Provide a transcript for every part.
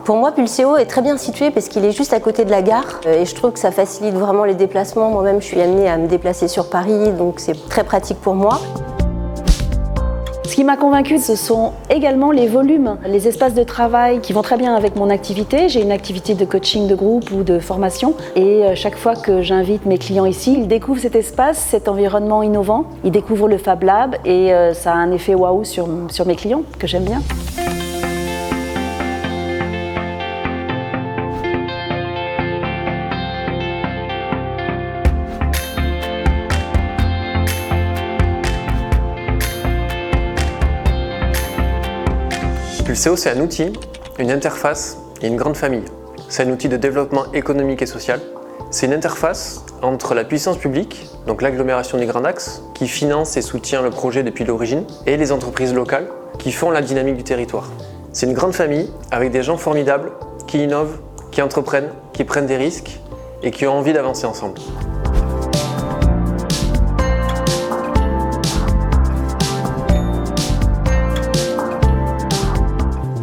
Pour moi, Pulseo est très bien situé parce qu'il est juste à côté de la gare et je trouve que ça facilite vraiment les déplacements. Moi-même, je suis amenée à me déplacer sur Paris, donc c'est très pratique pour moi. Ce qui m'a convaincue, ce sont également les volumes, les espaces de travail qui vont très bien avec mon activité. J'ai une activité de coaching de groupe ou de formation et chaque fois que j'invite mes clients ici, ils découvrent cet espace, cet environnement innovant. Ils découvrent le Fab Lab et ça a un effet waouh sur mes clients que j'aime bien. Pulseo, c'est un outil, une interface et une grande famille. C'est un outil de développement économique et social. C'est une interface entre la puissance publique, donc l'agglomération du Grand Axe, qui finance et soutient le projet depuis l'origine, et les entreprises locales qui font la dynamique du territoire. C'est une grande famille avec des gens formidables qui innovent, qui entreprennent, qui prennent des risques et qui ont envie d'avancer ensemble.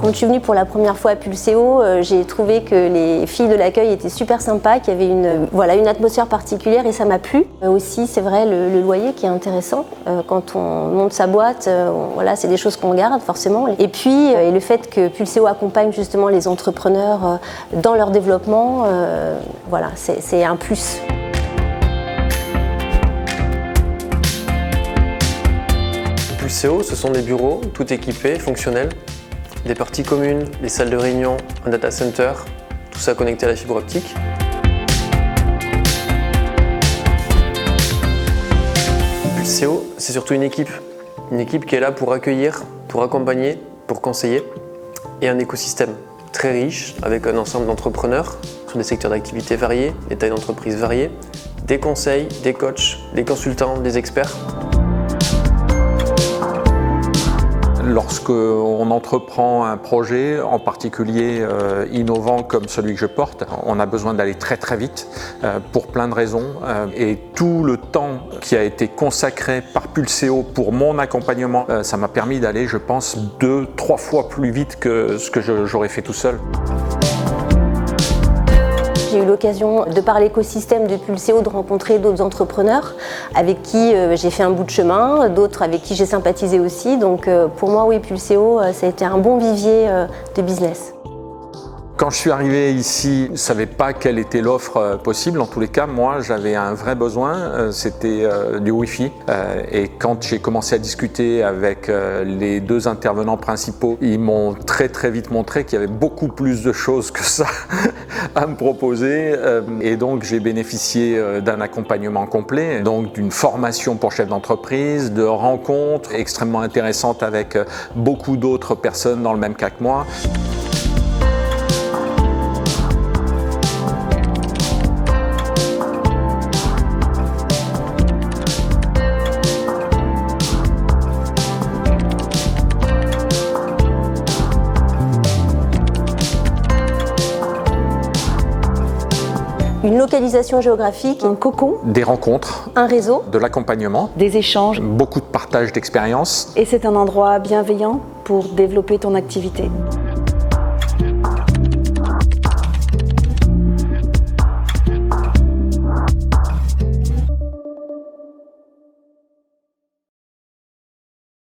Quand je suis venue pour la première fois à Pulseo, j'ai trouvé que les filles de l'accueil étaient super sympas, qu'il y avait une atmosphère particulière et ça m'a plu. Aussi, c'est vrai, le loyer qui est intéressant. Quand on monte sa boîte, c'est des choses qu'on garde forcément. Et puis, le fait que Pulseo accompagne justement les entrepreneurs dans leur développement, c'est un plus. Pulseo, ce sont des bureaux tout équipés, fonctionnels. Des parties communes, des salles de réunion, un data center, tout ça connecté à la fibre optique. Pulseo, c'est surtout une équipe qui est là pour accueillir, pour accompagner, pour conseiller, et un écosystème très riche avec un ensemble d'entrepreneurs sur des secteurs d'activité variés, des tailles d'entreprises variées, des conseils, des coachs, des consultants, des experts. Lorsqu'on entreprend un projet, en particulier innovant comme celui que je porte, on a besoin d'aller très très vite pour plein de raisons. Et tout le temps qui a été consacré par Pulseo pour mon accompagnement, ça m'a permis d'aller, je pense, 2-3 fois plus vite que ce que j'aurais fait tout seul. J'ai eu l'occasion, de par l'écosystème de Pulseo, de rencontrer d'autres entrepreneurs avec qui j'ai fait un bout de chemin, d'autres avec qui j'ai sympathisé aussi. Donc pour moi, oui, Pulseo, ça a été un bon vivier de business. Quand je suis arrivé ici, je ne savais pas quelle était l'offre possible. En tous les cas, moi, j'avais un vrai besoin, c'était du Wi-Fi. Et quand j'ai commencé à discuter avec les deux intervenants principaux, ils m'ont très très vite montré qu'il y avait beaucoup plus de choses que ça à me proposer. Et donc, j'ai bénéficié d'un accompagnement complet, donc d'une formation pour chef d'entreprise, de rencontres extrêmement intéressantes avec beaucoup d'autres personnes dans le même cas que moi. Une localisation géographique, un cocon, des rencontres, un réseau, de l'accompagnement, des échanges, beaucoup de partage d'expériences. Et c'est un endroit bienveillant pour développer ton activité.